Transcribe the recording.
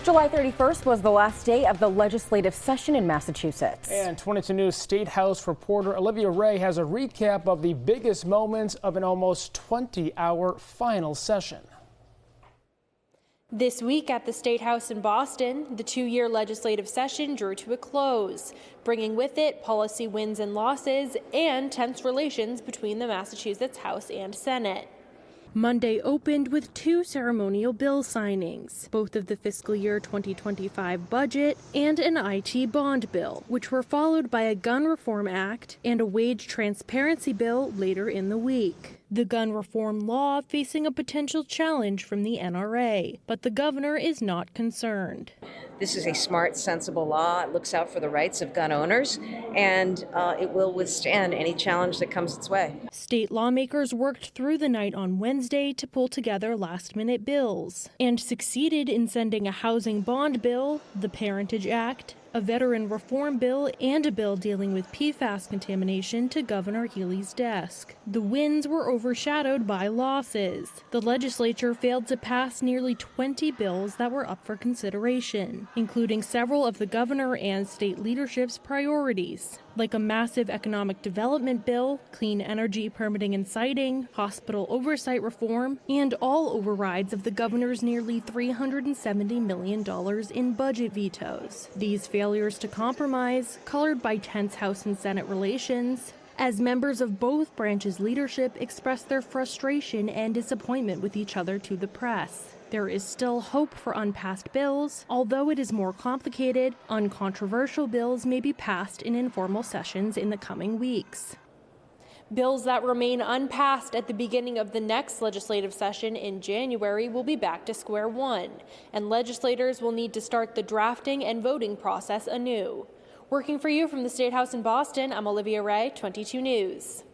July 31st was the last day of the legislative session in Massachusetts. And 22 News State House reporter Olivia Ray has a recap of the biggest moments of an almost 20-hour final session. This week at the State House in Boston, the two-year legislative session drew to a close, bringing with it policy wins and losses and tense relations between the Massachusetts House and Senate. Monday opened with two ceremonial bill signings, both of the fiscal year 2025 budget and an IT bond bill, which were followed by a gun reform act and a wage transparency bill later in the week. The gun reform law facing a potential challenge from the NRA, but the governor is not concerned. This is a smart, sensible law. It looks out for the rights of gun owners, and it will withstand any challenge that comes its way. State lawmakers worked through the night on Wednesday to pull together last-minute bills and succeeded in sending a housing bond bill, the Parentage Act, a veteran reform bill, and a bill dealing with PFAS contamination to Governor Healey's desk. The wins were overshadowed by losses. The legislature failed to pass nearly 20 bills that were up for consideration, including several of the governor and state leadership's priorities, like a massive economic development bill, clean energy permitting and siting, hospital oversight reform, and all overrides of the governor's nearly $370 million in budget vetoes. These failures to compromise, colored by tense House and Senate relations, as members of both branches' leadership expressed their frustration and disappointment with each other to the press. There is still hope for unpassed bills. Although it is more complicated, uncontroversial bills may be passed in informal sessions in the coming weeks. Bills that remain unpassed at the beginning of the next legislative session in January will be back to square one, and legislators will need to start the drafting and voting process anew. Working for you from the State House in Boston, I'm Olivia Ray, 22 News.